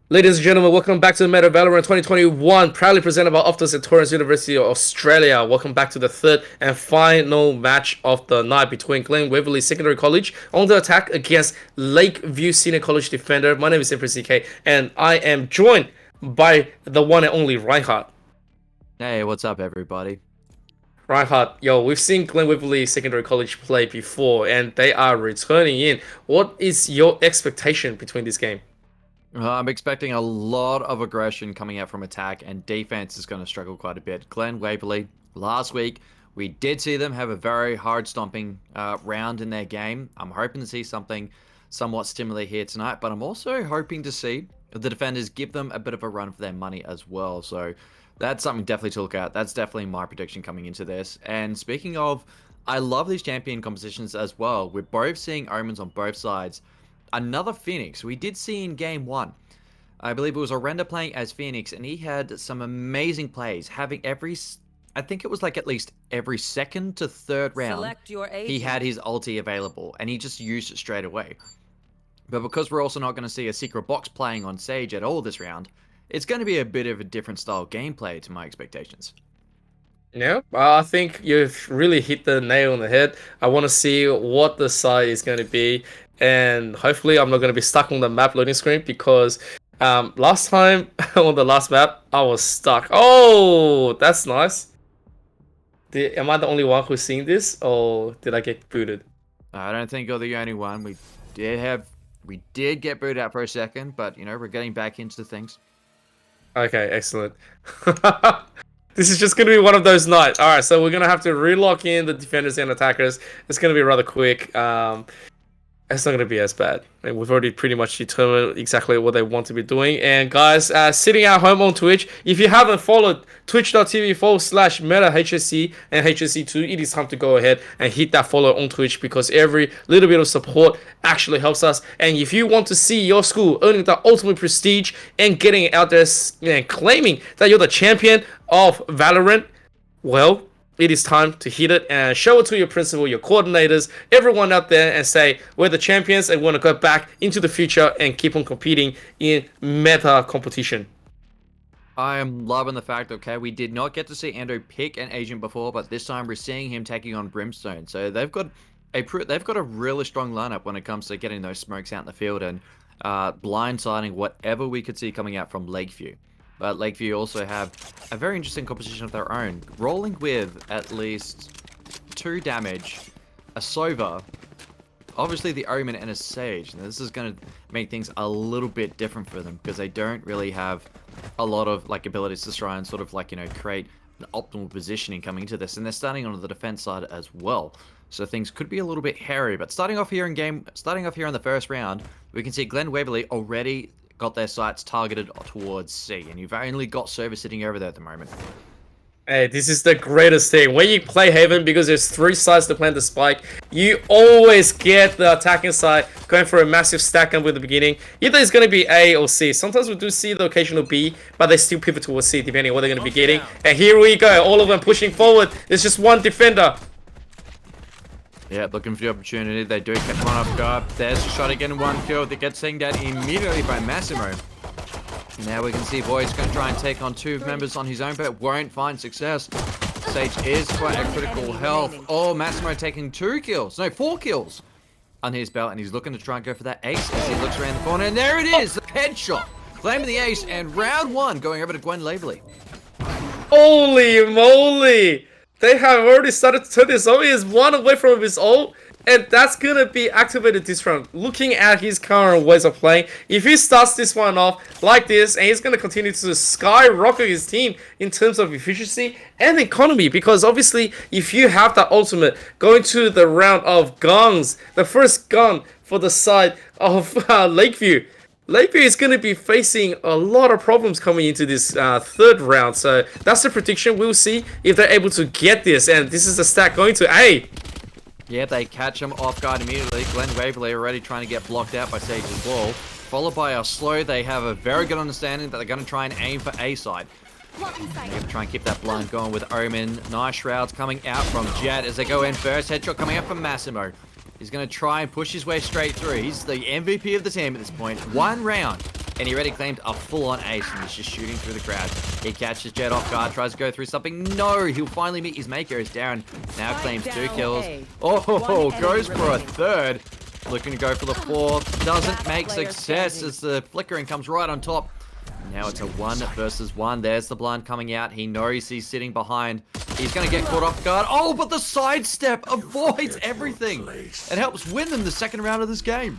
Ladies and gentlemen, welcome back to the Meta Valorant 2021, proudly presented by Optus and Torrens University of Australia. Welcome back to the third and final match of the night between Glen Waverley Secondary College on the attack against Lakeview Senior College Defender. My name is Empress CK, and I am joined by the one and only Reinhardt. Hey, what's up, everybody? Reinhardt, yo, we've seen Glen Waverley Secondary College play before, and they are returning in. What is your expectation between this game? I'm expecting a lot of aggression coming out from attack, and defense is going to struggle quite a bit. Glen Waverley, last week, we did see them have a very hard stomping round in their game. I'm hoping to see something somewhat similar here tonight, but I'm also hoping to see the defenders give them a bit of a run for their money as well. So that's something definitely to look at. That's definitely my prediction coming into this. And speaking of, I love these champion compositions as well. We're both seeing omens on both sides. Another Phoenix we did see in game one. I believe it was Orenda playing as Phoenix, and he had some amazing plays, having I think it was like at least every second to third round, he had his ulti available, and he just used it straight away. But because we're also not going to see a secret box playing on Sage at all this round, it's going to be a bit of a different style gameplay to my expectations. Yeah, I think you've really hit the nail on the head. I want to see what the side is going to be, and hopefully I'm not going to be stuck on the map loading screen because last time on the last map I was stuck. Oh, that's nice. Am I the only one who's seen this, or did I get booted? I don't think you're the only one. We did get booted out for a second, but we're getting back into things. Okay, excellent. This is just going to be one of those nights. All right, so we're going to have to relock in the defenders and attackers. It's going to be rather quick. It's not going to be as bad. And we've already pretty much determined exactly what they want to be doing. And guys, sitting at home on Twitch, if you haven't followed twitch.tv/meta HSE and HSE2, it is time to go ahead and hit that follow on Twitch because every little bit of support actually helps us. And if you want to see your school earning the ultimate prestige and getting it out there and claiming that you're the champion of Valorant, well, it is time to hit it and show it to your principal, your coordinators, everyone out there, and say, we're the champions and we want to go back into the future and keep on competing in meta competition. I am loving the fact, okay, we did not get to see Ando pick an agent before, but this time we're seeing him taking on Brimstone. So they've got a really strong lineup when it comes to getting those smokes out in the field and blindsiding whatever we could see coming out from Lakeview. But Lakeview also have a very interesting composition of their own, rolling with at least 2 damage, a Sova, obviously the Omen, and a Sage. Now, this is going to make things a little bit different for them because they don't really have a lot of abilities to try and sort of create an optimal positioning coming into this, and they're starting on the defense side as well. So things could be a little bit hairy. But starting off here in the first round, we can see Glen Waverley already got their sights targeted towards C, and you've only got Server sitting over there at the moment. Hey, this is the greatest thing. When you play Haven, because there's 3 sides to plant the spike, you always get the attacking side going for a massive stack up with the beginning. Either it's going to be A or C. Sometimes we do see the occasional B, but they still pivot towards C depending on what they're going to be getting. And here we go, all of them pushing forward. There's just one defender. Yeah, looking for the opportunity. They do catch one off guard. There's a shot again, 1 kill. They get seen down immediately by Massimo. Now we can see Void's going to try and take on 2 members on his own, but won't find success. Sage is quite a critical health. Oh, Massimo taking 4 kills under his belt, and he's looking to try and go for that ace as he looks around the corner. And there it is, the headshot. Claiming the ace, and round 1 going over to Glen Waverley. Holy moly! They have already started to turn this on. He is 1 away from his ult, and that's gonna be activated this round. Looking at his current ways of playing, if he starts this one off like this, and he's gonna continue to skyrocket his team in terms of efficiency and economy, because obviously, if you have that ultimate going to the round of guns, the first gun for the side of Lakeview is going to be facing a lot of problems coming into this third round. So that's the prediction. We'll see if they're able to get this. And this is the stack going to A. Yeah, they catch him off guard immediately. Glen Waverley already trying to get blocked out by Sage's wall. Followed by a slow. They have a very good understanding that they're going to try and aim for A side. They're going to try and keep that blind going with Omen. Nice shrouds coming out from Jet as they go in first. Headshot coming out from Massimo. He's going to try and push his way straight through. He's the MVP of the team at this point. 1 round. and he already claimed a full-on ace, and he's just shooting through the crowd. He catches Jet off guard, tries to go through something. No, he'll finally meet his maker as Darren now claims 2 kills. Oh, goes for a third. Looking to go for the 4th. Doesn't make success as the flickering comes right on top. Now it's a 1 versus 1. There's the blind coming out. He knows he's sitting behind. He's going to get caught off guard. Oh, but the sidestep avoids everything. It helps win them the second round of this game.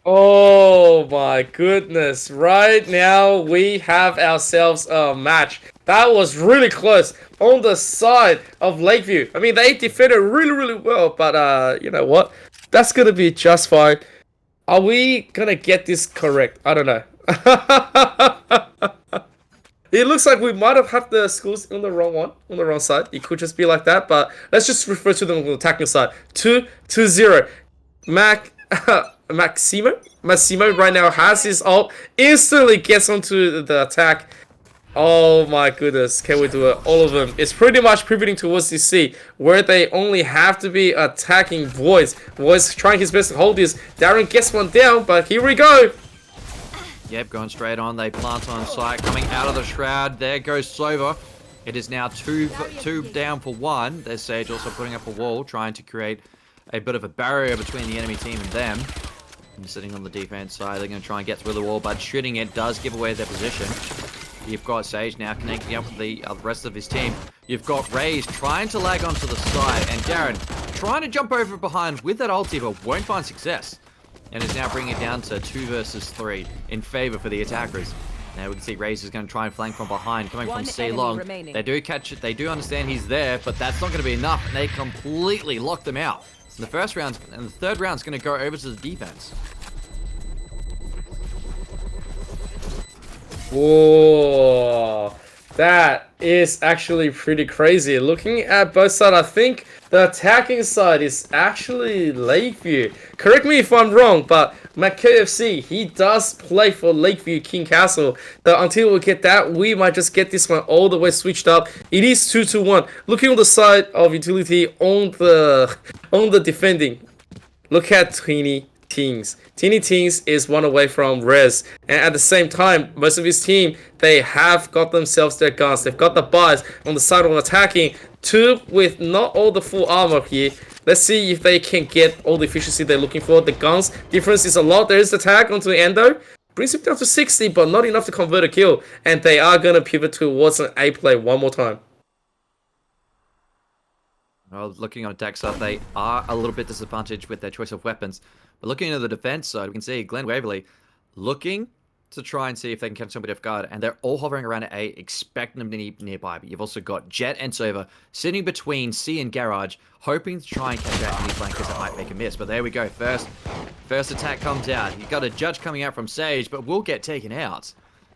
Oh my goodness. Right now we have ourselves a match. That was really close on the side of Lakeview. I mean, they defended really well, but you know what? That's going to be just fine. Are we going to get this correct? I don't know. It looks like we might have had the schools on the wrong side. It could just be like that, but let's just refer to them on the attacking side. 2-0. Massimo right now has his ult, instantly gets onto the attack. Oh my goodness, can we do it? All of them. It's pretty much pivoting towards the C, where they only have to be attacking Voids. Voids trying his best to hold this. Darren gets one down, but here we go. Yep, going straight on. They plant on site, coming out of the shroud. There goes Sova. It is now two down for 1. There's Sage also putting up a wall, trying to create a bit of a barrier between the enemy team and them. And sitting on the defense side, they're going to try and get through the wall, but shooting it does give away their position. You've got Sage now connecting up with the rest of his team. You've got Raze trying to lag onto the side, and Darren trying to jump over behind with that ulti, but won't find success. And is now bringing it down to 2 versus 3 in favor for the attackers. Now we can see Raze is going to try and flank from behind, coming from C long. They do catch it, they do understand he's there, but that's not going to be enough, and they completely lock them out. And the first round and the third round is going to go over to the defense. Whoa, that is actually pretty crazy. Looking at both sides, I think the attacking side is actually Lakeview. Correct me if I'm wrong, but McKFC, he does play for Lakeview King Castle. But until we get that, we might just get this one all the way switched up. It is 2-1. Looking on the side of utility on the defending. Look at Teeny Tings. Teeny Tings is 1 away from Rez, and at the same time, most of his team, they have got themselves their guns. They've got the buys on the side of attacking. 2 with not all the full armor here. Let's see if they can get all the efficiency they're looking for. The guns difference is a lot. There is the tag onto Endo. Brings him down to 60, but not enough to convert a kill. And they are going to pivot towards an A play one more time. Well, looking on attack side, they are a little bit disadvantaged with their choice of weapons. But looking at the defense side, we can see Glen Waverley looking to try and see if they can catch somebody off guard. And they're all hovering around at A, expecting them to be nearby. But you've also got Jet and Sova sitting between C and Garage, hoping to try and catch out any flankers that might make a miss. But there we go. First attack comes out. You've got a Judge coming out from Sage, but will get taken out.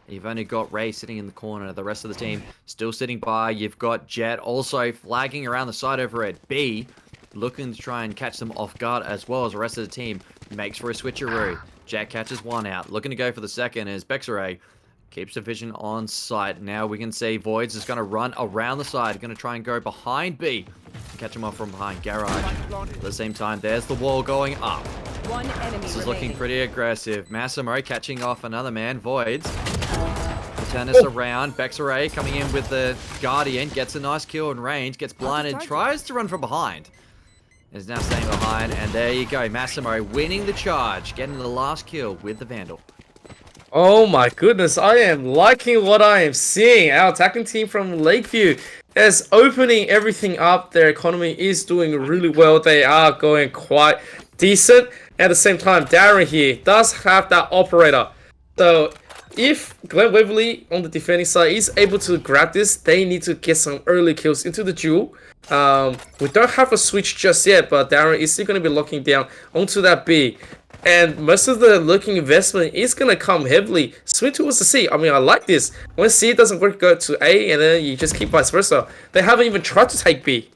You've only got Ray sitting in the corner. The rest of the team still sitting by. You've got Jet also flagging around the side over at B, looking to try and catch them off guard as well as the rest of the team. Makes for a switcheroo. Jet catches one out. Looking to go for the second is Bexaray. Keeps the vision on sight. Now we can see Voids is going to run around the side. Going to try and go behind B. Catch him off from behind Garage. At the same time, there's the wall going up. This is looking pretty aggressive. Massimo catching off another man. Voids. Turn this around. Bexaray coming in with the Guardian. Gets a nice kill in range. Gets blinded. Tries to run from behind. Is now staying behind. And there you go. Massimo winning the charge. Getting the last kill with the Vandal. Oh my goodness. I am liking what I am seeing. Our attacking team from Lakeview is opening everything up. Their economy is doing really well. They are going quite decent. At the same time, Darren here does have that operator. So if Glen Waverley on the defending side is able to grab this, they need to get some early kills into the duel. We don't have a switch just yet, but Darren is still going to be locking down onto that B. And most of the looking investment is going to come heavily swing towards the C. I mean, I like this. When C doesn't work, go to A, and then you just keep vice versa. They haven't even tried to take B.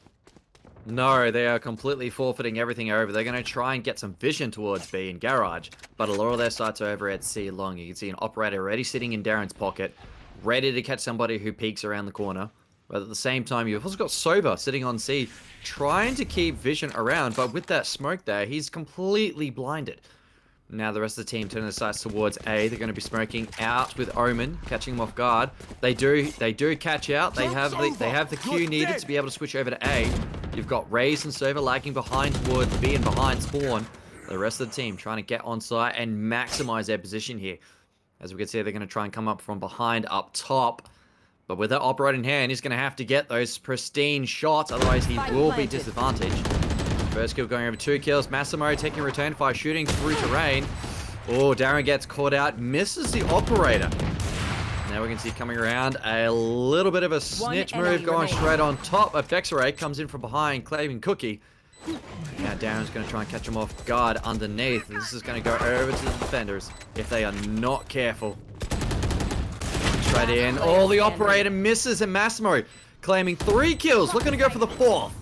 No, they are completely forfeiting everything over. They're going to try and get some vision towards B and Garage, but a lot of their sights are over at C long. You can see an operator already sitting in Darren's pocket, ready to catch somebody who peeks around the corner. But at the same time, you've also got Sova sitting on C, trying to keep vision around, but with that smoke there, he's completely blinded. Now the rest of the team turning their sights towards A. They're going to be smoking out with Omen, catching them off guard. They do catch out. They have the Q needed to be able to switch over to A. You've got Raze and Server lagging behind towards B and behind spawn. The rest of the team trying to get on site and maximize their position here. As we can see, they're going to try and come up from behind up top. But with that operator in hand, he's going to have to get those pristine shots. Otherwise, he will be disadvantaged. First kill going over 2 kills. Massimo taking return fire, shooting through terrain. Oh, Darren gets caught out. Misses the operator. Now we can see coming around a little bit of a snitch move going straight on top of Vexray. Comes in from behind, claiming Cookie. Now Darren's going to try and catch him off guard underneath. This is going to go over to the defenders if they are not careful. Straight in. Oh, the operator misses, and Massimo claiming 3 kills. Looking to go for the 4th.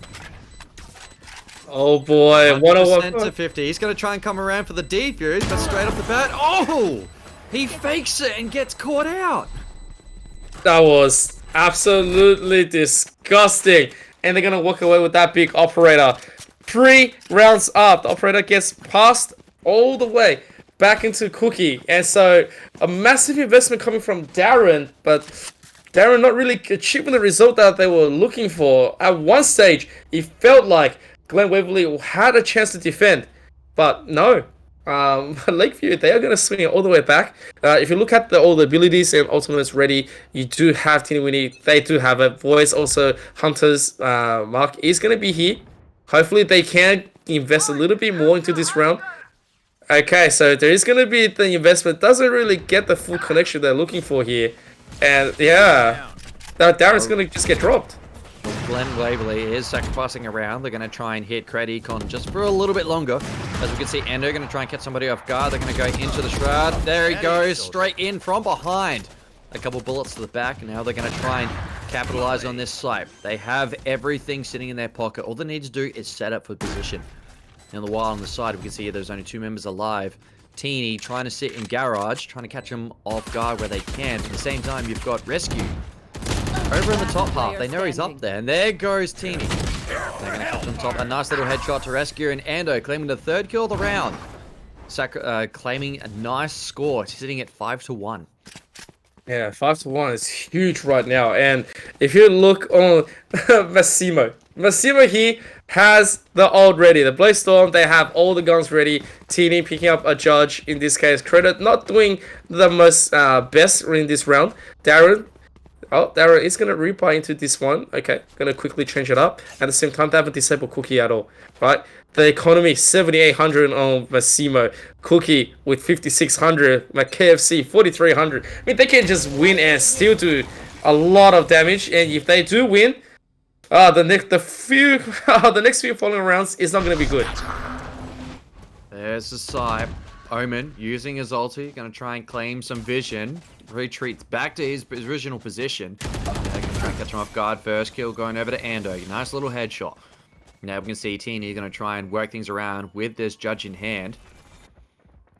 Oh boy, 101 to 50. He's going to try and come around for the defuse, but straight off the bat, oh! He fakes it and gets caught out. That was absolutely disgusting. And they're going to walk away with that big operator. 3 rounds up. The operator gets passed all the way back into Cookie. And so a massive investment coming from Darren, but Darren not really achieving the result that they were looking for. At one stage, it felt like Glen Waverley had a chance to defend, but no. Lakeview, they are going to swing it all the way back. If you look at all the abilities and ultimates ready, you do have Teeny Winnie. They do have a voice. Also, Hunter's mark is going to be here. Hopefully, they can invest a little bit more into this round. Okay, so there is going to be the investment. Doesn't really get the full connection they're looking for here. And yeah, Darren's going to just get dropped. Glen Waverley is sacrificing around. They're going to try and hit Cred Econ just for a little bit longer. As we can see, Endo going to try and catch somebody off guard. They're going to go into the Shroud. There he goes, straight in from behind. A couple bullets to the back, and now they're going to try and capitalize on this site. They have everything sitting in their pocket. All they need to do is set up for position. In the while on the side, we can see there's only 2 members alive. Teeny trying to sit in garage, trying to catch them off guard where they can. At the same time, you've got Rescue over in the top half. They know he's up there, and there goes Teeny. They're going to catch on top. A nice little headshot to Rescue, and Ando claiming the 3rd kill of the round. Claiming a nice score, sitting at 5-1. Yeah, 5-1 is huge right now. And if you look on Massimo here has the ult ready. The Blaze Storm, they have all the guns ready. Teeny picking up a judge. In this case, Credit not doing the most best in this round. Darren is going to rebuy into this one. Okay, going to quickly change it up. At the same time, they haven't disabled Cookie at all, right? The economy, 7,800 on Massimo. Cookie with 5,600. My KFC, 4,300. I mean, they can just win and still do a lot of damage. And if they do win, the next few following rounds is not going to be good. There's the side. Omen using his ulti, going to try and claim some vision. Retreats back to his original position. They're going to try and catch him off guard. First kill going over to Ando. Nice little headshot. Now we can see Teeny going to try and work things around with this Judge in hand.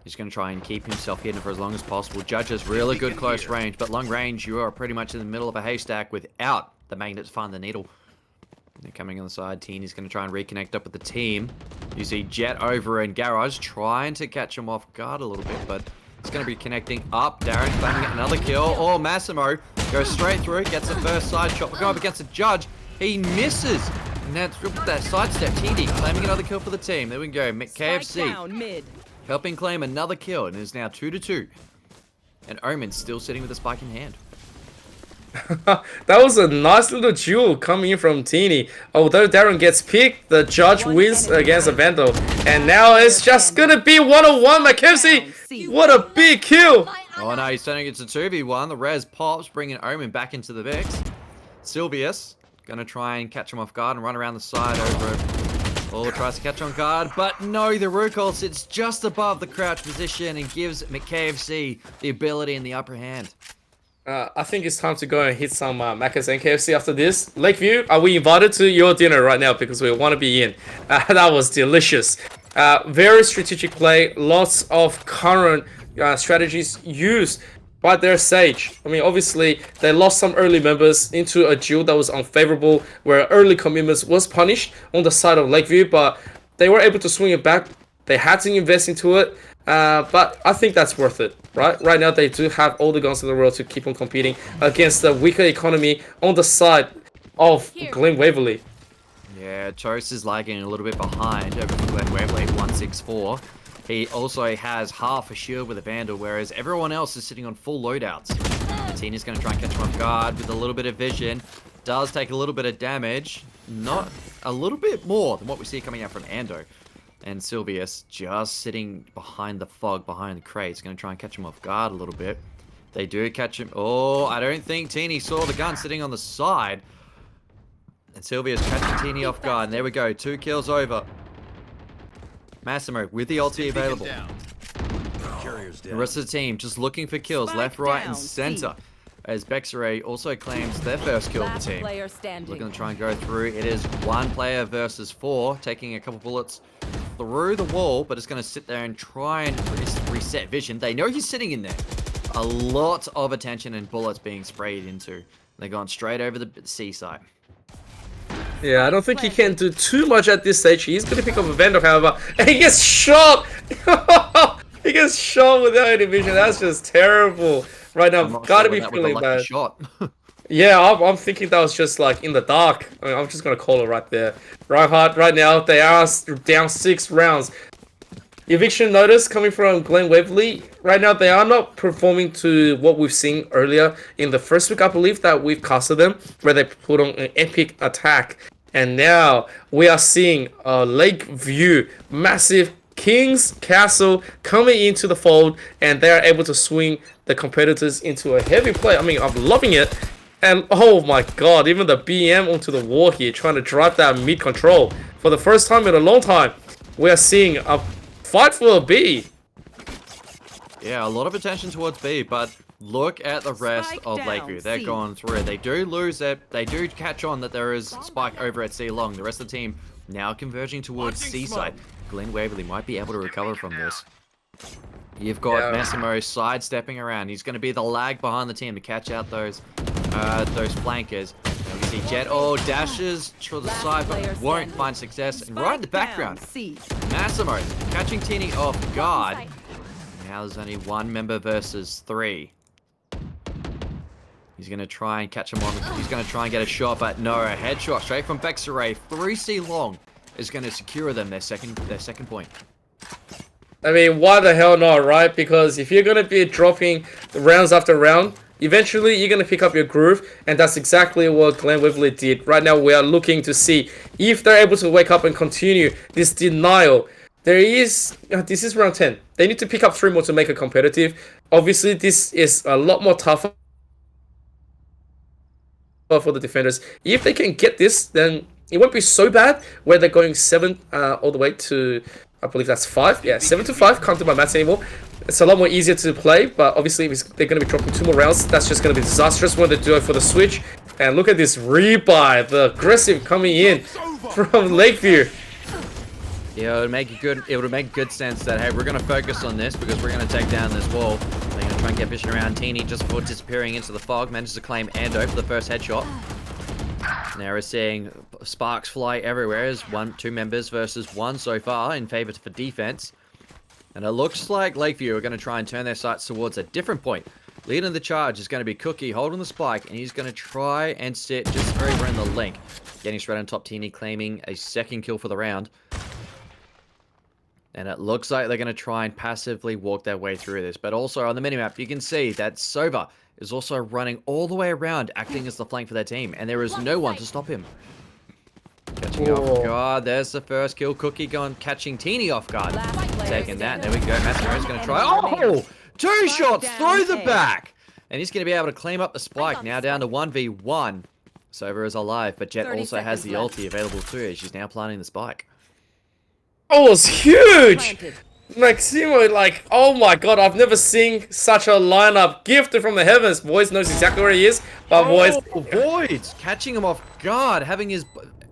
He's going to try and keep himself hidden for as long as possible. Judge has really good close range, but long range, you are pretty much in the middle of a haystack without the magnet to find the needle. They're coming on the side. Teeny's going to try and reconnect up with the team. You see Jet over in Garage trying to catch him off guard a little bit, but it's going to be connecting up. Darren claiming another kill. Oh, Massimo goes straight through, gets the first side shot. We're going up against the Judge. He misses. And that's that sidestep. TD claiming another kill for the team. There we go. KFC helping claim another kill, and it is now 2-2. And Omen's still sitting with the spike in hand. That was a nice little duel coming in from Teeny. Although Darren gets picked, the Judge wins against the Vandal. And now it's just gonna be 1-on-1, McKenzie. What a big kill! Oh no, he's turning it to 2v1. The res pops, bringing Omen back into the mix. Sylvius gonna try and catch him off guard and run around the side over it. Oh, tries to catch on guard, but no, the Rukol sits just above the crouch position and gives KFC the ability in the upper hand. I think it's time to go and hit some Macca's and KFC after this. Lakeview, are we invited to your dinner right now because we want to be in? That was delicious. Very strategic play. Lots of current strategies used by their Sage. I mean, obviously, they lost some early members into a duel that was unfavorable, where early commitments was punished on the side of Lakeview, but they were able to swing it back. They had to invest into it. But I think that's worth it, right? Right now, they do have all the guns in the world to keep on competing against the weaker economy on the side of Glen Waverley. Yeah, Toast is lagging a little bit behind over for Glen Waverley, 164. He also has half a shield with a Vandal, whereas everyone else is sitting on full loadouts. Tina's going to try and catch him off guard with a little bit of vision. Does take a little bit of damage. Not a little bit more than what we see coming out from Ando. And Sylvius just sitting behind the fog, behind the crates. Going to try and catch him off guard a little bit. They do catch him. Oh, I don't think Teeny saw the gun sitting on the side. And Sylvia's catching Teeny off guard. And there we go. 2 kills over. Massimo with the ulti available. The rest of the team just looking for kills left, right, and center. As Bexaray also claims their first kill of the team. Looking to try and go through. It is 1 player versus 4. Taking a couple bullets through the wall, but it's going to sit there and try and reset vision. They know he's sitting in there. A lot of attention and bullets being sprayed into. They're going straight over the seaside. Yeah, I don't think he can do too much at this stage. He's going to pick up a Vandal, however, and he gets shot! He gets shot without any vision. That's just terrible. Right now, I've got to be feeling bad. Shot. Yeah, I'm thinking that was just like in the dark. I mean, I'm just going to call it right there. Reinhardt, right now, they are down 6 rounds. Eviction notice coming from Glen Waverley. Right now, they are not performing to what we've seen earlier in the first week, I believe, that we've casted them, where they put on an epic attack. And now we are seeing Lakeview, massive King's Castle coming into the fold, and they are able to swing the competitors into a heavy play. I mean, I'm loving it. And oh my god, even the BM onto the wall here, trying to drive that mid control. For the first time in a long time, we are seeing a fight for a B. Yeah, a lot of attention towards B, but look at the rest of Lakeview. They're going through it. They do lose it. They do catch on that there is Spike over at C long. The rest of the team now converging towards C side. Glen Waverley might be able to recover from this. You've got Massimo sidestepping around. He's going to be the lag behind the team to catch out those flankers. And we see Jet dashes to the side, but won't find success. And right in the background, Massimo catching Tini off guard. Now there's only 1 member versus 3. He's going to try and catch him on. He's going to try and get a shot, but no, a headshot straight from Bexaray through C long is going to secure them their second point. I mean, why the hell not, right? Because if you're going to be dropping rounds after round, eventually you're going to pick up your groove, and that's exactly what Glen Waverley did. Right now, we are looking to see if they're able to wake up and continue this denial. This is round 10. They need to pick up 3 more to make it competitive. Obviously, this is a lot more tougher for the defenders. If they can get this, then it won't be so bad where they're going 7 all the way to, I believe that's 5. Yeah, 7 to 5. Can't do my maths anymore. It's a lot more easier to play, but obviously if they're going to be dropping 2 more rounds, that's just going to be disastrous when they do it for the switch. And look at this rebuy, the aggressive coming in from Lakeview. Yeah, it would make good sense that, hey, we're going to focus on this because we're going to take down this wall. They're going to try and get vision around Teeny just before disappearing into the fog. Manages to claim Ando for the first headshot. Now we're seeing sparks fly everywhere as 2 members versus 1 so far in favor for defense. And it looks like Lakeview are going to try and turn their sights towards a different point. Leading the charge is going to be Cookie holding the spike, and he's going to try and sit just over in the link. Getting straight on top, Teeny claiming a 2nd kill for the round. And it looks like they're going to try and passively walk their way through this. But also on the minimap, you can see that Sova is also running all the way around, acting as the flank for their team. And there is no one to stop him. Catching off guard. There's the first kill. Cookie catching Teeny off guard. Taking that. There we go. Massimo's going to try. Oh! 2 shots through the back! And he's going to be able to claim up the spike. Now down to 1v1. Sova is alive, but Jet also has the ulti available too. She's now planting the spike. Oh, it was huge! Maximo, like, oh my god, I've never seen such a lineup gifted from the heavens. Boys knows exactly where he is, but Voids catching him off guard, having his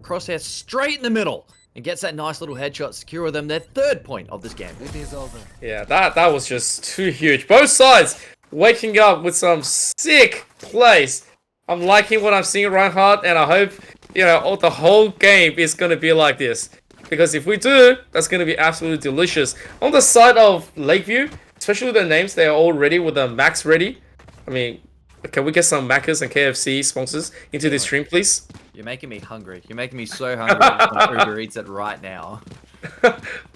crosshair straight in the middle, and gets that nice little headshot, secure them their 3rd point of this game. It is over. Yeah, that was just too huge. Both sides waking up with some sick plays. I'm liking what I'm seeing, Reinhardt, and I hope, you know, the whole game is going to be like this. because if we do, that's going to be absolutely delicious. On the side of Lakeview, especially the names, they are all ready with the Macs ready. I mean, can we get some Macca's and KFC sponsors into this stream, please? You're making me hungry. You're making me so hungry. I just want Uber Eats it right now.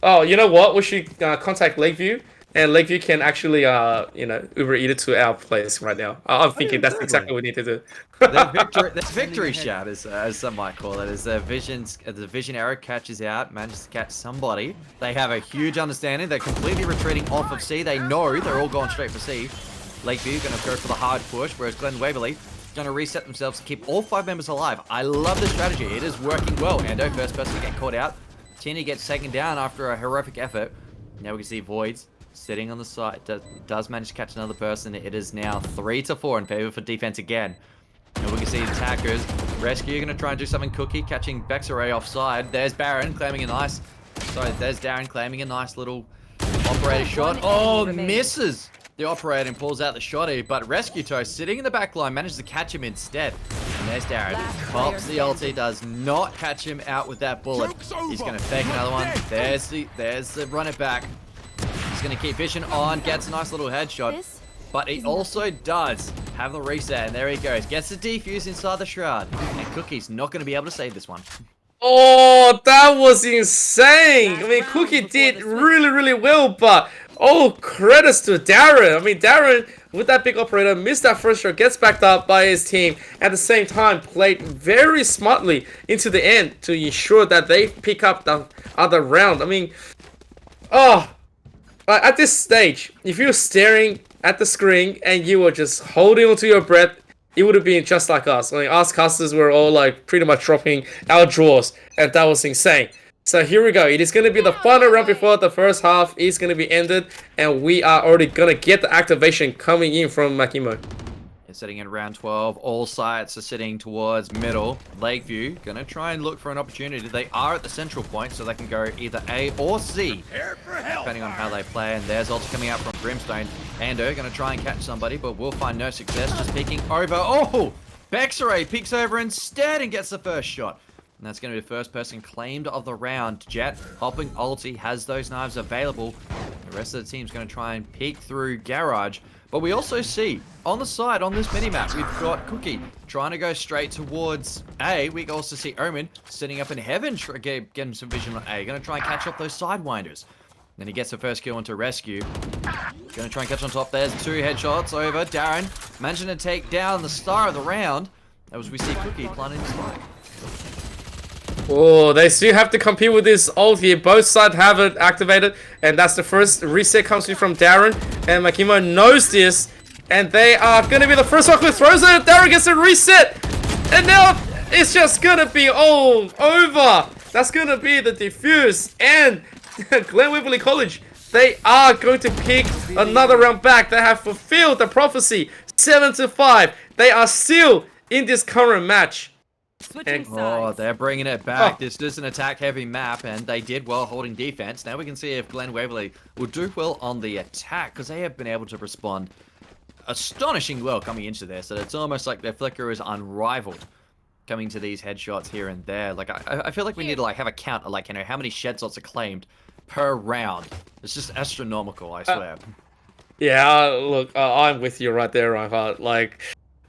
Oh, you know what? We should contact Lakeview, and Lakeview can actually, Uber Eat it to our place right now. I'm thinking that's exactly what we need to do. The victory shot, as some might call it, as the vision arrow catches out, manages to catch somebody. They have a huge understanding. They're completely retreating off of C. They know they're all going straight for C. Lakeview going to go for the hard push, whereas Glen Waverley going to reset themselves to keep all 5 members alive. I love this strategy. It is working well. Ando, first person to get caught out. Tini gets taken down after a heroic effort. Now we can see Voids sitting on the side. Does manage to catch another person. It is now 3-4 in favor for defense again. And we can see attackers. Rescue going to try and do something cookie, catching Bexaray offside. There's Baron claiming a nice... Sorry, there's Darren claiming a nice little operator shot. Oh, misses! The operator and pulls out the shotty, but Rescue Toe sitting in the back line manages to catch him instead. And there's Darren. Pops the ulti, does not catch him out with that bullet. He's going to fake another one. There's the run it back. He's going to keep vision on, gets a nice little headshot. But he also does have the reset, and there he goes. Gets the defuse inside the shroud. And Cookie's not going to be able to save this one. Oh, that was insane. I mean, Cookie did really, really well, but oh, credits to Darren. I mean, Darren, with that big operator, missed that first shot, gets backed up by his team. At the same time, played very smartly into the end to ensure that they pick up the other round. I mean, at this stage, if you're staring at the screen and you were just holding onto your breath, it would have been just like us. I mean, us casters were all like pretty much dropping our draws, and that was insane. So here we go. It is going to be the final round before the first half is going to be ended, and we are already going to get the activation coming in from Makimo. Sitting in round 12, all sides are sitting towards middle. Lakeview gonna try and look for an opportunity. They are at the central point, so they can go either A or C, depending on how they play. And there's ulti coming out from Brimstone. Ando gonna try and catch somebody, but will find no success. Just peeking over. Oh! Bexaray peeks over instead and gets the first shot. And that's going to be the first person claimed of the round. Jet, hopping ulti, has those knives available. The rest of the team's going to try and peek through Garage. But we also see, on the side, on this minimap, we've got Cookie trying to go straight towards A. We also see Omen sitting up in heaven, getting some vision on A. Going to try and catch up those Sidewinders. Then he gets the first kill into Rescue. Going to try and catch on top. There's 2 headshots over. Darren managing to take down the star of the round. As we see Cookie planting the spike. Oh, they still have to compete with this ult here. Both sides have it activated, and that's the first reset comes in from Darren. And Makimo knows this, and they are going to be the first one who throws it. Darren gets a reset, and now it's just going to be all over. That's going to be the defuse, and Glen Waverley College, they are going to pick another round back. They have fulfilled the prophecy, 7-5. They are still in this current match. Oh, they're bringing it back. This is an attack-heavy map, and they did well holding defense. Now we can see if Glen Waverley will do well on the attack, because they have been able to respond astonishingly well coming into this. So it's almost like their flicker is unrivaled coming to these headshots here and there. Like I feel like we need to like have a count of like, you know, how many headshots are claimed per round. It's just astronomical, I swear. Yeah, look, I'm with you right there, Reinhardt. Like,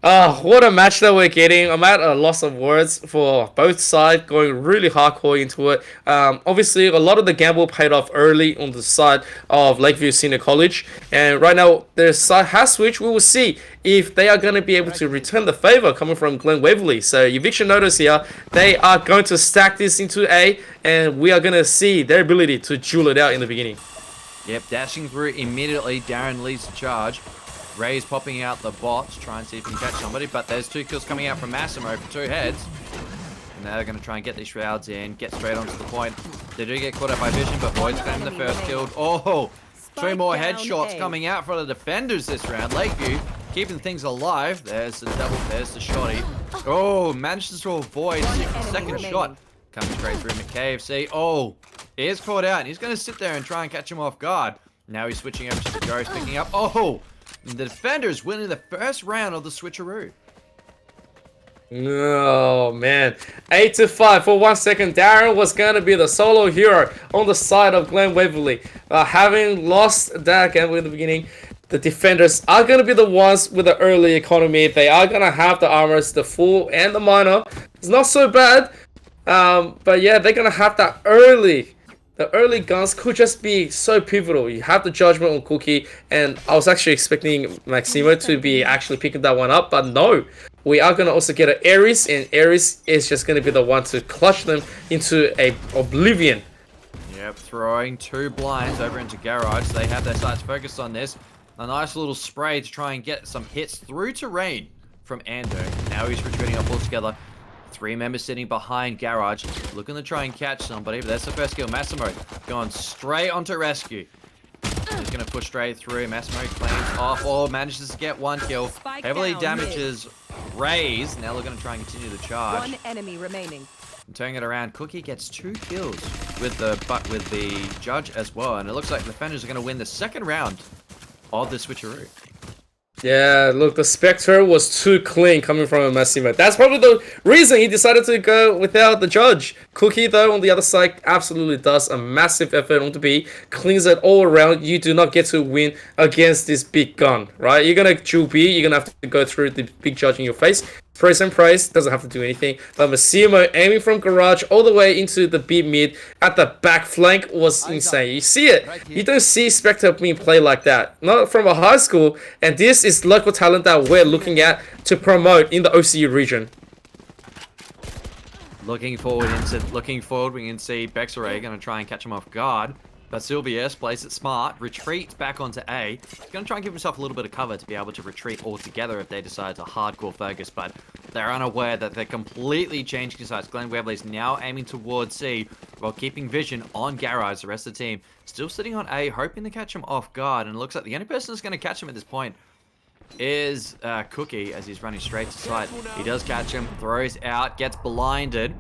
what a match that we're getting. I'm at a loss of words for both sides, going really hardcore into it. Obviously, a lot of the gamble paid off early on the side of Lakeview Senior College. And right now, their side has switched. We will see if they are going to be able to return the favor coming from Glen Waverley. So, eviction notice here. They are going to stack this into A, and we are going to see their ability to jewel it out in the beginning. Yep, dashing through immediately. Darren leads the charge. Ray's popping out the bots, try and see if he can catch somebody, but there's 2 kills coming out from Massimo for 2 heads. And now they're going to try and get these shrouds in, get straight onto the point. They do get caught up by vision, but Void's claiming the first kill. Oh, 2 more headshots coming out for the defenders this round. Lakeview keeping things alive. There's the double, there's the shotty. Oh, manages to avoid second shot. Coming straight through KFC. Oh, he is caught out, and he's going to sit there and try and catch him off guard. Now he's switching over to the Ghost, picking up. Oh! The defenders winning the first round of the switcheroo. Oh man, 8-5 for 1 second. Darren was gonna be the solo hero on the side of Glen Waverley. Having lost that game in the beginning, the defenders are gonna be the ones with the early economy. They are gonna have the armors, the full and the minor. It's not so bad, but yeah, they're gonna have that early. The early guns could just be so pivotal. You have the judgment on Cookie, and I was actually expecting Maximo to be actually picking that one up, but no. We are going to also get an Ares, and Ares is just going to be the one to clutch them into a oblivion. Yep, throwing 2 blinds over into Garage. They have their sights focused on this. A nice little spray to try and get some hits through terrain from Ando. Now he's retreating up altogether. 3 members sitting behind Garage, looking to try and catch somebody, but that's the first kill. Massimo going straight onto rescue. He's going to push straight through. Massimo claims off, or manages to get 1 kill. Heavily damages Raze. Now they're going to try and continue the charge. 1 enemy remaining. And turning it around, Cookie gets 2 kills with the judge as well. And it looks like the defenders are going to win the second round of the switcheroo. Yeah, look, the Spectre was too clean coming from a Massimo. That's probably the reason he decided to go without the judge. Cookie, though, on the other side, absolutely does a massive effort onto B. Cleans it all around. You do not get to win against this big gun, right? You're going to duel B. You're going to have to go through the big judge in your face. Praise and praise, doesn't have to do anything. But Massimo aiming from garage all the way into the B mid at the back flank was insane. You see it. You don't see Spectre being played like that. Not from a high school. And this is local talent that we're looking at to promote in the OCU region. Looking forward, we can see Bexaray going to try and catch him off guard. But Sylvius plays it smart, retreats back onto A. He's going to try and give himself a little bit of cover to be able to retreat altogether if they decide to hardcore focus, but they're unaware that they're completely changing sides. Glen Waverley's now aiming towards C while keeping vision on Garage. The rest of the team still sitting on A, hoping to catch him off guard, and it looks like the only person that's going to catch him at this point is Cookie as he's running straight to side. He does catch him, throws out, gets blinded.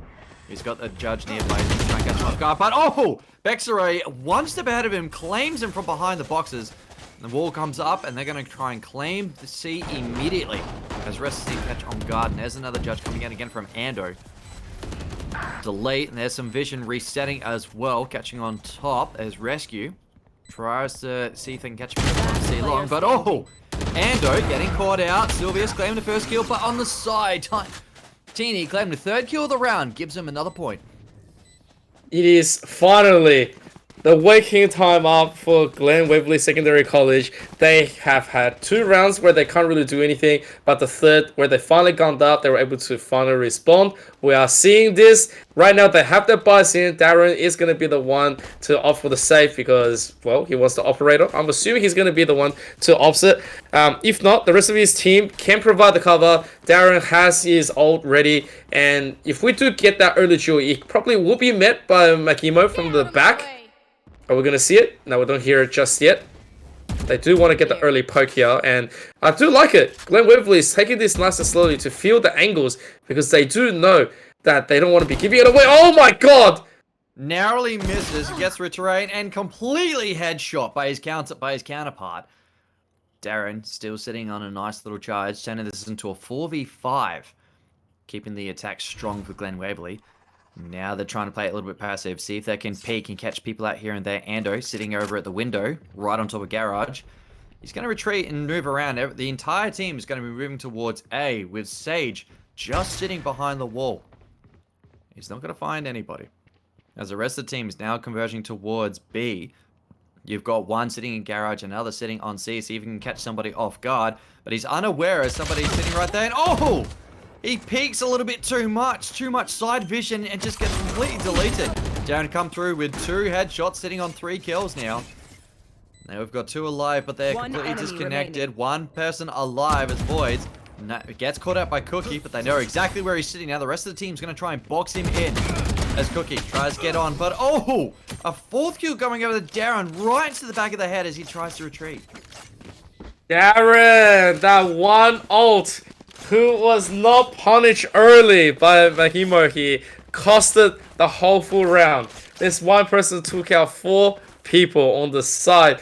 He's got the judge nearby to try and catch him off guard, but oh! Bexaray, 1 step ahead of him, claims him from behind the boxes. The wall comes up, and they're going to try and claim the C immediately as rest of the team catch on guard. And there's another judge coming in again from Ando. Delete, and there's some vision resetting as well, catching on top as Rescue tries to see if they can catch him on C long, but oh! Ando getting caught out. Sylvius claiming the first kill, but on the side, Teeny claimed the 3rd kill of the round, gives him another point. It is finally the waking time up for Glen Waverley Secondary College. They have had 2 rounds where they can't really do anything, but the 3rd, where they finally gunned up, they were able to finally respond. We are seeing this. Right now, they have their buys in. Darren is going to be the one to opt for the safe because, well, he was the operator. I'm assuming he's going to be the one to offset. If not, the rest of his team can provide the cover. Darren has his ult ready, and if we do get that early duel, it probably will be met by Makimo from the back. Are we going to see it? No, we don't hear it just yet. They do want to get the early poke here, and I do like it. Glen Waverley is taking this nice and slowly to feel the angles because they do know that they don't want to be giving it away. Oh my god! Narrowly misses, gets through terrain, and completely headshot by his counterpart. Darren still sitting on a nice little charge, turning this into a 4v5, keeping the attack strong for Glen Waverley. Now they're trying to play it a little bit passive, see if they can peek and catch people out here and there. Ando sitting over at the window, right on top of Garage. He's going to retreat and move around. The entire team is going to be moving towards A, with Sage just sitting behind the wall. He's not going to find anybody. As the rest of the team is now converging towards B, you've got one sitting in Garage, another sitting on C, see if he can catch somebody off guard. But he's unaware as somebody's sitting right there, and oh! He peeks a little bit too much side vision, and just gets completely deleted. Darren come through with 2 headshots, sitting on 3 kills now. Now we've got 2 alive, but they're completely disconnected. Remaining. 1 person alive as Voids. Gets caught out by Cookie, but they know exactly where he's sitting now. The rest of the team's going to try and box him in as Cookie tries to get on. But oh, a 4th kill going over to Darren right to the back of the head as he tries to retreat. Darren, that one ult who was not punished early by Mahimo here, costed the whole full round. This one person took out 4 people on the side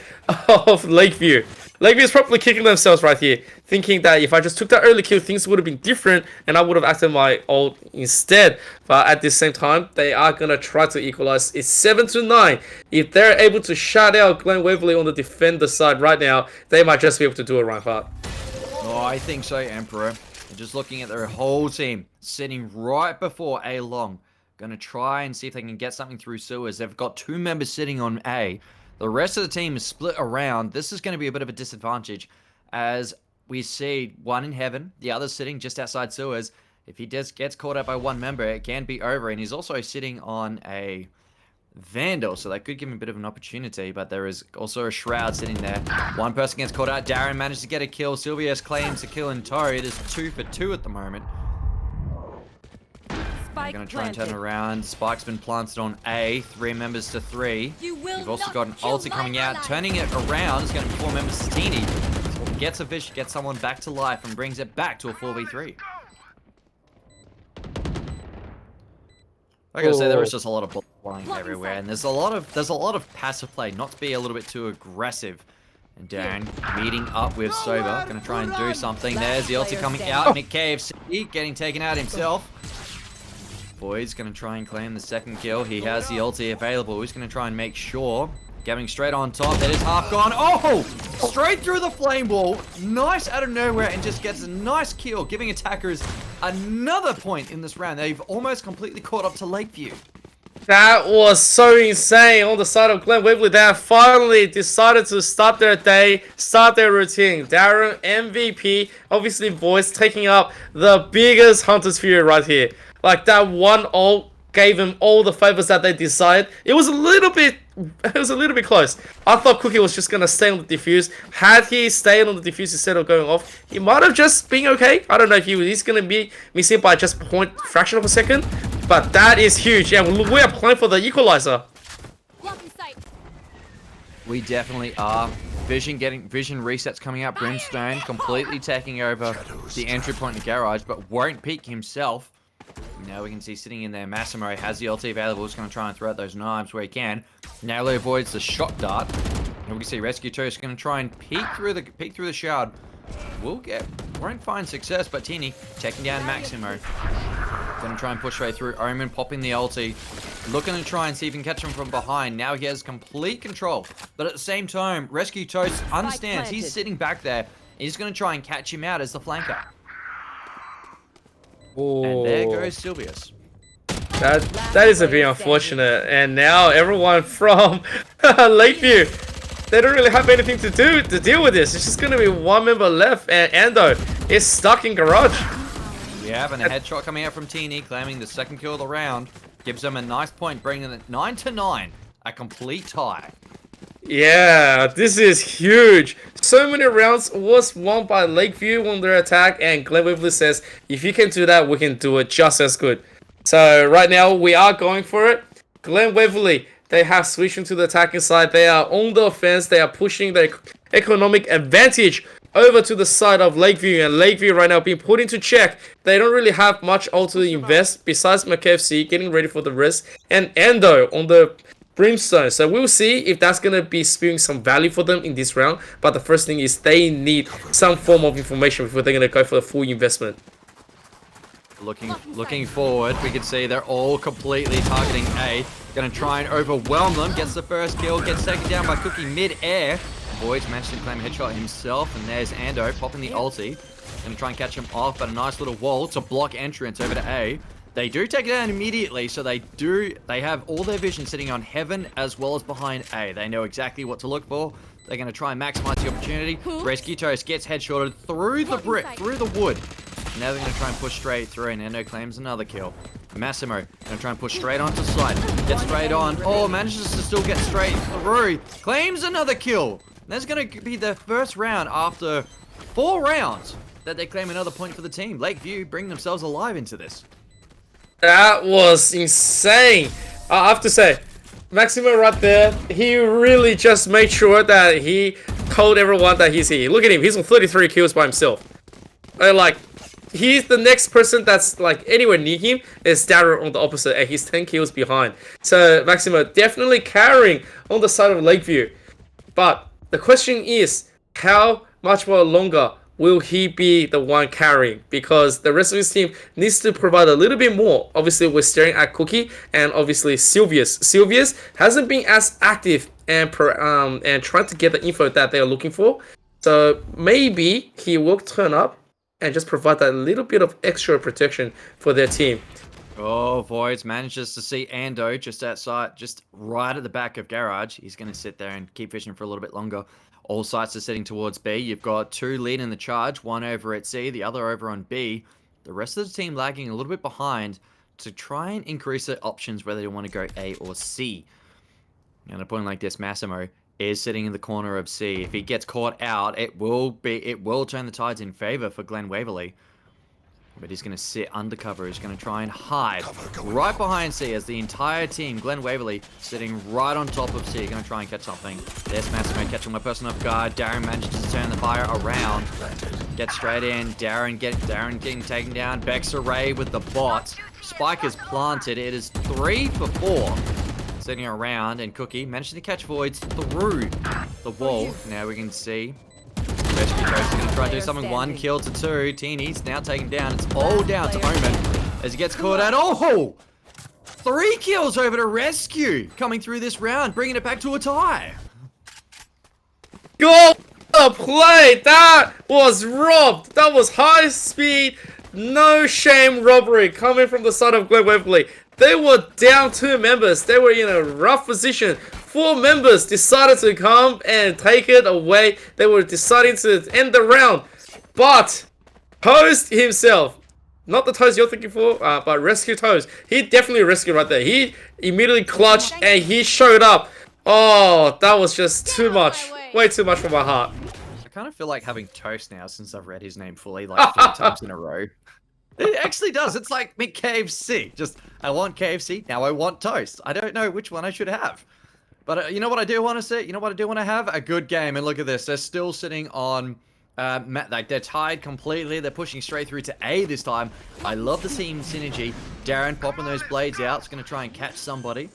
of Lakeview. Lakeview is probably kicking themselves right here, thinking that if I just took that early kill, things would have been different, and I would have acted my ult instead. But at the same time, they are gonna try to equalize. It's 7-9. If they're able to shut out Glen Waverley on the defender side right now, they might just be able to do it right hard. Oh, I think so, Emperor. Just looking at their whole team, sitting right before A long. Gonna try and see if they can get something through sewers. They've got 2 members sitting on A. The rest of the team is split around. This is going to be a bit of a disadvantage as we see one in heaven, the other sitting just outside sewers. If he gets caught out by 1 member, it can be over. And he's also sitting on a Vandal, so that could give him a bit of an opportunity. But there is also a Shroud sitting there. 1 person gets caught out. Darren managed to get a kill. Sylvius claims a kill in tow. It is 2 for 2 at the moment. They're going to try and turn around. Spike's been planted on A. 3 members to 3. You've also got an ulti coming out. Turning it around. It's going to be 4 members to Teeny. Gets a fish, gets someone back to life, and brings it back to a 4v3. Like I said, there is just a lot of bullets flying everywhere, and there's a lot of passive play, not to be a little bit too aggressive. And Darren meeting up with Sober, going to try and do something. There's the ulti coming out. Nick KFC getting taken out himself. Boyd's going to try and claim the 2nd kill. He has the ulti available. He's going to try and make sure. Getting straight on top. That is half gone. Oh! Straight through the flame wall. Nice out of nowhere and just gets a nice kill. Giving attackers another point in this round. They've almost completely caught up to Lakeview. That was so insane on the side of Glen Waverley. They have finally decided to start their day, start their routine. Darren, MVP, obviously Voice taking up the biggest Hunter's Fury right here. Like that 1 ult gave him all the favors that they desired. It was a little bit close. I thought Cookie was just gonna stay on the defuse. Had he stayed on the defuse instead of going off, he might have just been okay. I don't know if he's gonna be missing by just fraction of a second, but that is huge. And we are playing for the equalizer. We definitely are. Vision resets coming out. Brimstone completely taking over the entry point in the garage, but won't peek himself. Now we can see sitting in there, Massimo has the ulti available. He's going to try and throw out those knives where he can. Narrowly avoids the shot dart. And we can see Rescue Toast going to try and peek through the shroud. Won't find success, but Teeny taking down Maximo. Going to try and push right through. Omen popping the ulti. Looking to try and see if he can catch him from behind. Now he has complete control. But at the same time, Rescue Toast understands he's sitting back there. He's going to try and catch him out as the flanker. Ooh. And there goes Sylvius. That is a bit unfortunate. And now everyone from Lakeview, they don't really have anything to do to deal with this. It's just gonna be 1 member left, and Ando is stuck in garage. We have a headshot coming out from Teeny, claiming the 2nd kill of the round. Gives them a nice point, bringing it 9-9, a complete tie. Yeah, this is huge. So many rounds was won by Lakeview on their attack, and Glen Waverley says, if you can do that, we can do it just as good. So right now, we are going for it. Glen Waverley, they have switched into the attacking side. They are on the offense. They are pushing their economic advantage over to the side of Lakeview, and Lakeview right now being put into check. They don't really have much ult to invest besides McKFC getting ready for the rest, and Endo on the Brimstone. So we'll see if that's going to be spewing some value for them in this round. But the first thing is they need some form of information before they're going to go for the full investment. Looking forward, we can see they're all completely targeting A. Going to try and overwhelm them. Gets the 1st kill. Gets taken down by Cookie mid-air. Boyd's managed to claim a headshot himself. And there's Ando popping the ulti. Going to try and catch him off, but a nice little wall to block entrance over to A. They do take it down immediately, so they have all their vision sitting on Heaven as well as behind A. They know exactly what to look for. They're going to try and maximize the opportunity. Rescue Toast gets headshotted through the brick, through the wood. Now they're going to try and push straight through, and Endo claims another kill. Massimo going to try and push straight onto site. Get straight on. Oh, manages to still get straight through. Claims another kill. That's going to be their first round after 4 rounds that they claim another point for the team. Lakeview bring themselves alive into this. That was insane. I have to say, Maximo right there, he really just made sure that he told everyone that he's here. Look at him, he's on 33 kills by himself. Like, he's the next person that's like anywhere near him is Darren on the opposite, and he's 10 kills behind. So Maximo definitely carrying on the side of Lakeview. But the question is, how much more longer will he be the one carrying? Because the rest of his team needs to provide a little bit more. Obviously, we're staring at Cookie and obviously Sylvius. Sylvius hasn't been as active and trying to get the info that they are looking for. So maybe he will turn up and just provide that little bit of extra protection for their team. Oh, Voids manages to see Ando just outside, just right at the back of Garage. He's going to sit there and keep fishing for a little bit longer. All sights are sitting towards B. You've got 2 leading the charge, one over at C, the other over on B. The rest of the team lagging a little bit behind to try and increase their options whether they want to go A or C. And a point like this, Massimo is sitting in the corner of C. If he gets caught out, it will turn the tides in favor for Glen Waverley. But he's going to sit undercover. He's going to try and hide right behind C as the entire team, Glen Waverley, sitting right on top of C. Going to try and catch something. There's Massimo catching my person off guard. Darren manages to turn the fire around. Gets straight in. Darren getting taken down. Bex Array with the bot. Spike is planted. It is 3 for 4. Sitting around, and Cookie managing to catch Voids through the wall. Now we can see Rescue Coach is going to try to do something. 1 kill to 2. Teeny's now taken down. It's all down to Omen as he gets caught out. Oh! 3 kills over to Rescue coming through this round, bringing it back to a tie. Goal play! That was robbed! That was high speed, no shame robbery coming from the side of Glen Waverley. They were down 2 members. They were in a rough position. 4 members decided to come and take it away. They were deciding to end the round. But Toast himself, not the Toast you're thinking for, but Rescue Toast. He definitely rescued right there. He immediately clutched and he showed up. Oh, that was just too much. Way too much for my heart. I kind of feel like having Toast now since I've read his name fully like 3 times in a row. It actually does. It's like KFC. Just, I want KFC, now I want Toast. I don't know which one I should have. But you know what I do want to see? You know what I do want to have? A good game. And look at this. They're still sitting on... like they're tied completely. They're pushing straight through to A this time. I love the team synergy. Darren popping those blades out. It's going to try and catch somebody.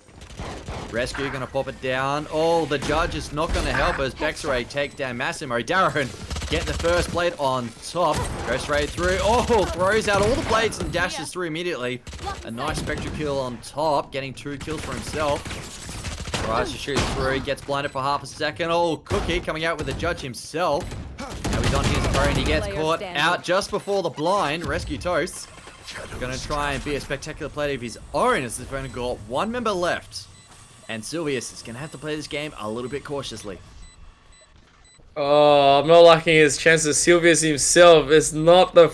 Rescue going to pop it down. Oh, the judge is not going to help us. Bexray takes down Massimo. Darren getting the first blade on top. Goes straight through. Oh, throws out all the blades and dashes through immediately. A nice Spectre kill on top. Getting 2 kills for himself. Tries to shoot through. Gets blinded for half a second. Oh, Cookie coming out with the judge himself. Now he's on his phone. He gets caught out just before the blind. Rescue Toast. Going to try and be a spectacular play of his own as they've only got 1 member left. And Sylvius is going to have to play this game a little bit cautiously. Oh, I'm not liking his chances. Sylvius himself is not the...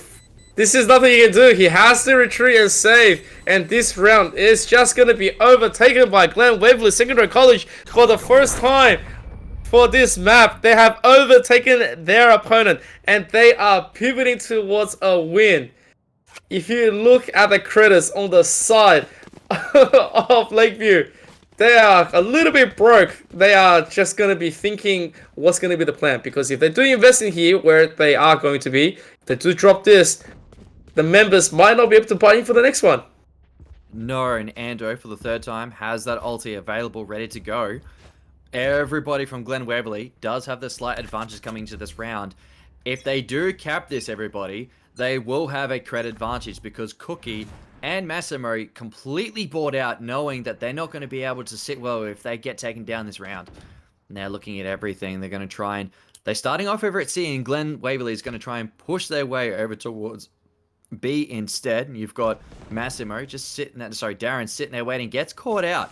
This is nothing he can do. He has to retreat and save. And this round is just going to be overtaken by Glen Waverley Secondary College for the first time. For this map, they have overtaken their opponent. And they are pivoting towards a win. If you look at the credits on the side of Lakeview, they are a little bit broke. They are just going to be thinking what's going to be the plan. Because if they do invest in here, where they are going to be, if they do drop this, the members might not be able to buy in for the next one. No, and Ando, for the 3rd time, has that ulti available, ready to go. Everybody from Glen Waverley does have the slight advantage coming into this round. If they do cap this, everybody, they will have a credit advantage because Cookie and Massimo completely bought out, knowing that they're not going to be able to sit well if they get taken down this round. Now looking at everything, they're going to try and... They're starting off over at C, and Glen Waverley is going to try and push their way over towards B instead. And you've got Massimo just sitting there... Sorry, Darren sitting there waiting, gets caught out.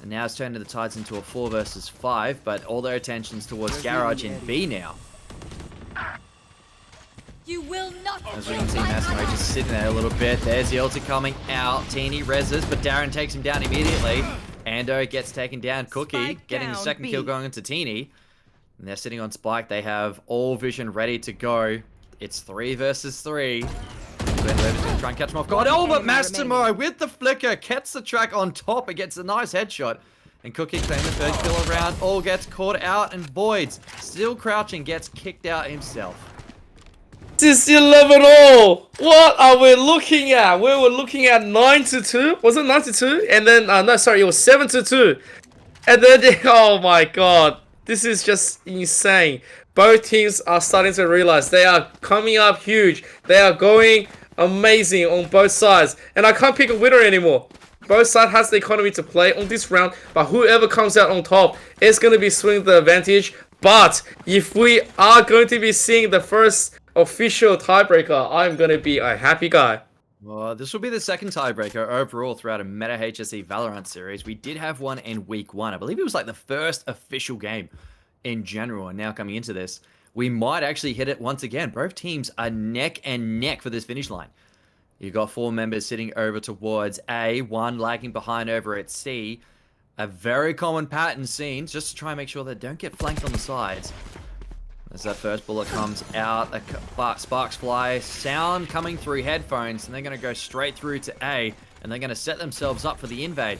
And now it's turned the tides into a 4 versus 5, but all their attention's towards Garage in B now. You will not. As we can see, Massimo just sitting there a little bit. There's the ulti coming out. Teeny reses, but Darren takes him down immediately. Ando gets taken down. Cookie getting the 2nd kill going into Teeny. And they're sitting on Spike. They have all vision ready to go. It's 3 versus 3. Glen Waverley's going to try and catch him off guard. Oh, but Massimo with the flicker gets the track on top. It gets a nice headshot. And Cookie claiming the 3rd kill around. All gets caught out, and Voids still crouching, gets kicked out himself. This is 11-all. What are we looking at? We were looking at 9-2. Was it 9-2? And then, no, sorry, it was 7-2. And then, oh my god. This is just insane. Both teams are starting to realize they are coming up huge. They are going amazing on both sides. And I can't pick a winner anymore. Both sides has the economy to play on this round, but whoever comes out on top is going to be swinging the advantage. But if we are going to be seeing the first official tiebreaker, I'm going to be a happy guy. Well, this will be the second tiebreaker overall throughout a Meta HSE Valorant series. We did have one in week 1. I believe it was like the first official game in general, and now coming into this, we might actually hit it once again. Both teams are neck and neck for this finish line. You've got 4 members sitting over towards A, 1 lagging behind over at C. A very common pattern seen, just to try and make sure they don't get flanked on the sides. As that first bullet comes out, sparks fly, sound coming through headphones, and they're going to go straight through to A, and they're going to set themselves up for the invade.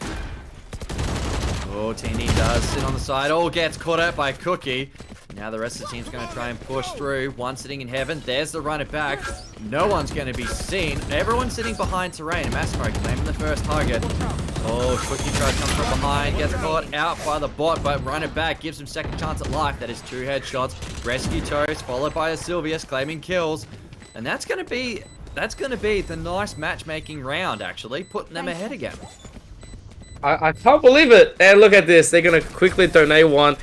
Oh, TNE does sit on the side. Oh, gets caught out by Cookie. Now the rest of the team's going to try and push through. One sitting in heaven. There's the runner back. No one's going to be seen. Everyone's sitting behind terrain. Massimo claiming the first target. Oh, Cookie tries to come from behind. Gets caught out by the bot, but runner back gives him second chance at life. That is 2 headshots. Rescue Toast, followed by a Sylvius claiming kills. And that's going to be the nice matchmaking round, actually. Putting them ahead again. I can't believe it. And look at this. They're going to quickly donate one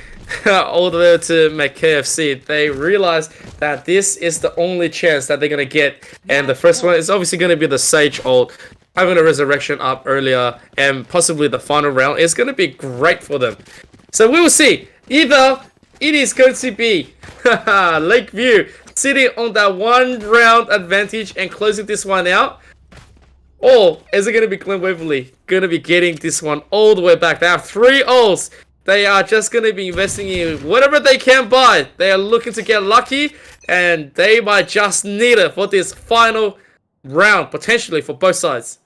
all the way to make KFC. They realize that this is the only chance that they're going to get. And the first one is obviously going to be the Sage ult. Having a resurrection up earlier and possibly the final round is going to be great for them. So we will see. Either it is going to be Lakeview sitting on that 1 round advantage and closing this one out. Or is it going to be Glen Waverley going to be getting this one all the way back? They have 3 ults. They are just going to be investing in whatever they can buy. They are looking to get lucky, and they might just need it for this final round, potentially for both sides.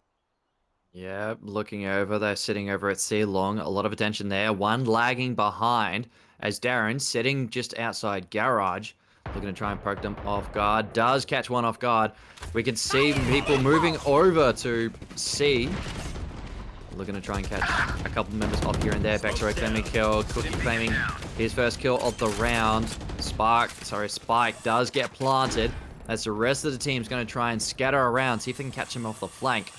Yeah, looking over, they're sitting over at C long. A lot of attention there. 1 lagging behind as Darren sitting just outside garage. Looking to try and poke them off guard. Does catch 1 off guard. We can see people moving over to C. Looking to try and catch a couple of members off here and there. Bexero claiming kill. Cookie claiming his first kill of the round. Spike does get planted. As the rest of the team's going to try and scatter around, see if they can catch him off the flank.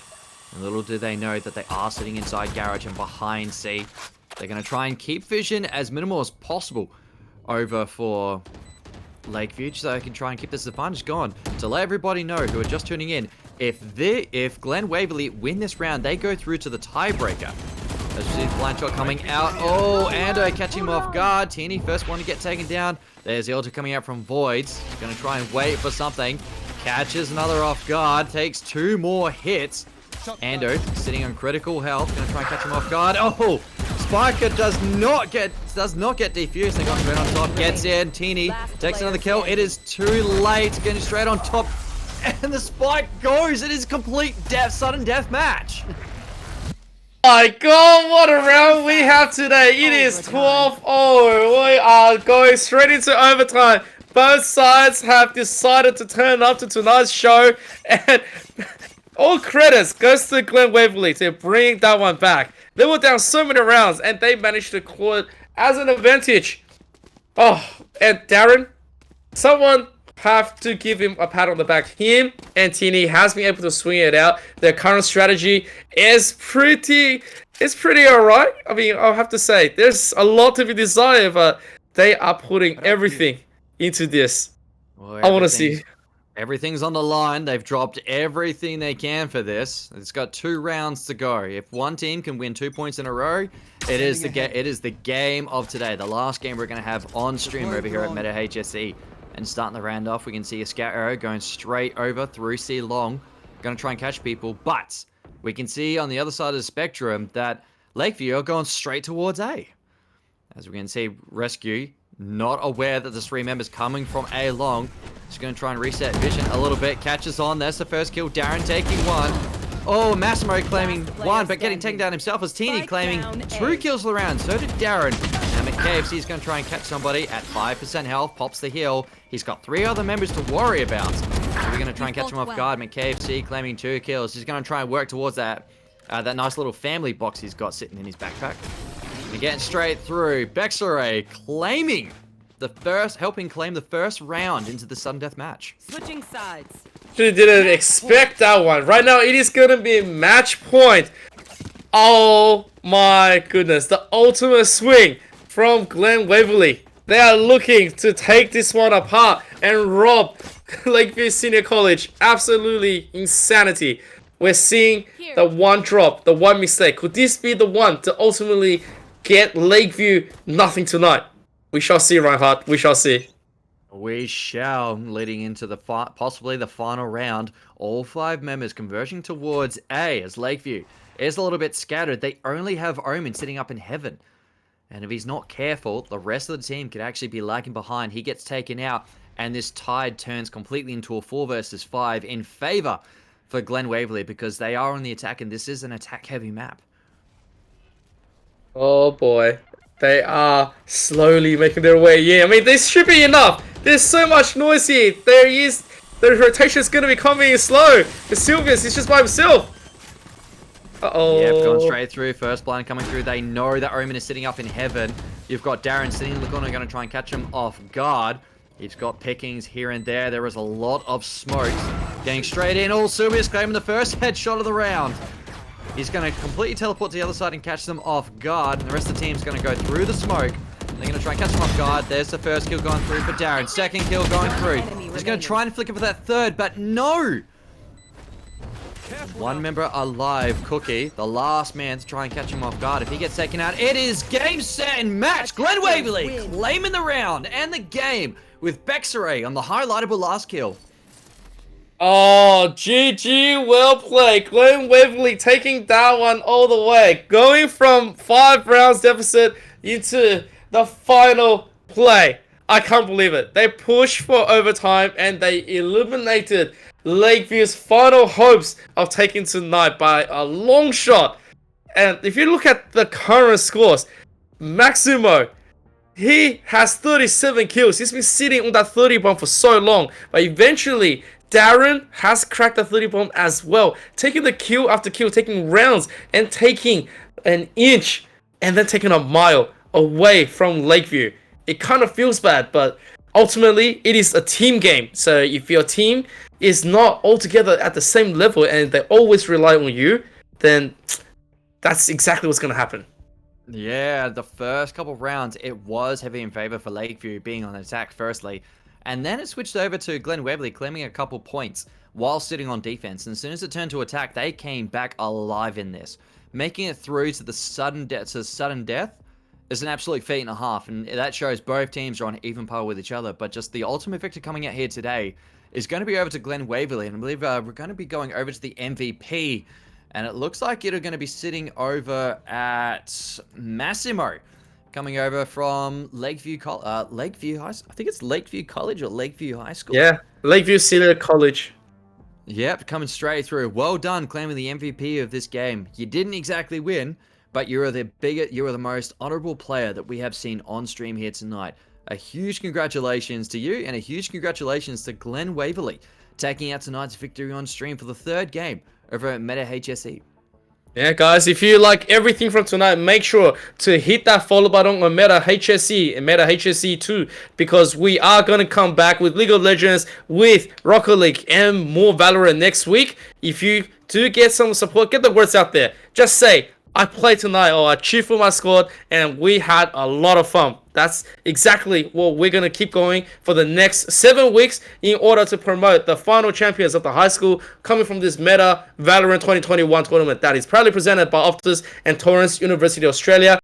And little do they know that they are sitting inside garage and behind C. They're going to try and keep vision as minimal as possible over for Lakeview, so they can try and keep this advantage going. To let everybody know who are just tuning in, if Glen Waverley win this round, they go through to the tiebreaker. Let's see blind shot coming out. Oh, Ando catching him off guard. Teeny first one to get taken down. There's the ulti coming out from Voids. Going to try and wait for something. Catches another off guard. Takes 2 more hits. Ando sitting on critical health. Going to try and catch him off guard. Oh, Spiker does not get defused. They got straight on top. Gets in. Teeny takes another kill. It is too late. Getting straight on top. And the spike goes. It is complete sudden death match. My God, what a round we have today. It is 12-0. We are going straight into overtime. Both sides have decided to turn up to tonight's show. And all credits goes to Glen Waverley to bring that one back. They were down so many rounds and they managed to call it as an advantage. Oh, and Darren, someone have to give him a pat on the back. Him and Tini has been able to swing it out. Their current strategy is pretty alright. I mean, I'll have to say, there's a lot to be desired, but they are putting everything into this. Well, I want to see. Everything's on the line. They've dropped everything they can for this. It's got 2 rounds to go. If one team can win 2 points in a row, it is the game of today. The last game we're going to have on stream over here at Meta HSE. And starting the round off, we can see a scout arrow going straight over through C long. Going to try and catch people, but we can see on the other side of the spectrum that Lakeview are going straight towards A. As we can see, Rescue not aware that there's 3 members coming from A long. Just going to try and reset vision a little bit. Catches on. There's the first kill. Darren taking 1. Oh, Massimo claiming 1, but getting taken down himself as Teeny claiming 2 kills for the round. So did Darren. Now KFC is going to try and catch somebody at 5% health. Pops the heal. He's got 3 other members to worry about. So we're going to try and catch him off guard. KFC claiming 2 kills. He's going to try and work towards that nice little family box he's got sitting in his backpack. And getting straight through. Bexaray helping claim the first round into the sudden death match. Switching sides. Actually didn't expect that one. Right now, it is going to be match point. Oh my goodness. The ultimate swing from Glen Waverley. They are looking to take this one apart and rob Lakeview Senior College. Absolutely insanity. We're seeing the one drop, the one mistake. Could this be the one to ultimately get Lakeview nothing tonight? We shall see, Reinhardt. We shall see. We shall, leading into the possibly the final round. All 5 members converging towards A, as Lakeview is a little bit scattered. They only have Omen sitting up in heaven. And if he's not careful, the rest of the team could actually be lagging behind. He gets taken out, and this tide turns completely into a 4 versus 5 in favor for Glen Waverley, because they are on the attack, and this is an attack-heavy map. Oh boy. They are slowly making their way. Yeah, I mean, this should be enough. There's so much noise here. There he is. The rotation is going to be coming in slow. The Sylvius is just by himself. Uh-oh. Yep, gone straight through. First blind coming through. They know that Omen is sitting up in heaven. You've got Darren sitting in the corner, going to try and catch him off guard. He's got pickings here and there. There is a lot of smoke. Getting straight in. All Sylvius claiming the first headshot of the round. He's going to completely teleport to the other side and catch them off guard. And the rest of the team's going to go through the smoke. They're going to try and catch them off guard. There's the first kill going through for Darren. Second kill going through. He's going to try and flick it for that third, but no! One member alive, Cookie, the last man to try and catch him off guard. If he gets taken out, it is game, set, and match. Glen Waverley claiming the round and the game with Bexaray on the highlightable last kill. Oh, GG, well played. Glen Waverley taking that one all the way. Going from 5 rounds deficit into the final play. I can't believe it. They pushed for overtime and they eliminated Lakeview's final hopes of taking tonight by a long shot. And if you look at the current scores, Maximo, he has 37 kills. He's been sitting on that 30 bomb for so long. But eventually, Darren has cracked the 30 bomb as well. Taking the kill after kill, taking rounds and taking an inch and then taking a mile away from Lakeview. It kind of feels bad, but ultimately, it is a team game. So if your team is not altogether at the same level and they always rely on you, then that's exactly what's going to happen. Yeah, the first couple of rounds, it was heavy in favor for Lakeview being on attack firstly. And then it switched over to Glen Waverley claiming a couple points while sitting on defense. And as soon as it turned to attack, they came back alive in this. Making it through to the sudden death is an absolute feat and a half. And that shows both teams are on even par with each other. But just the ultimate victor coming out here today is going to be over to Glen Waverley. And I believe we're going to be going over to the MVP. And it looks like it's going to be sitting over at Massimo. Coming over from Lakeview Lakeview High School. I think it's Lakeview College or Lakeview High School. Yeah, Lakeview Senior College. Yep, coming straight through. Well done, claiming the MVP of this game. You didn't exactly win, but you are the most honorable player that we have seen on stream here tonight. A huge congratulations to you, and a huge congratulations to Glen Waverley, taking out tonight's victory on stream for the 3rd game over at Meta HSE. Yeah, guys, if you like everything from tonight, make sure to hit that follow button on Meta HSE and Meta HSE 2, because we are going to come back with League of Legends, with Rocket League, and more Valorant next week. If you do get some support, get the words out there. Just say, I played tonight, or I cheered for my squad, and we had a lot of fun. That's exactly what we're going to keep going for the next 7 weeks in order to promote the final champions of the high school coming from this Meta Valorant 2021 tournament that is proudly presented by Optus and Torrens University Australia.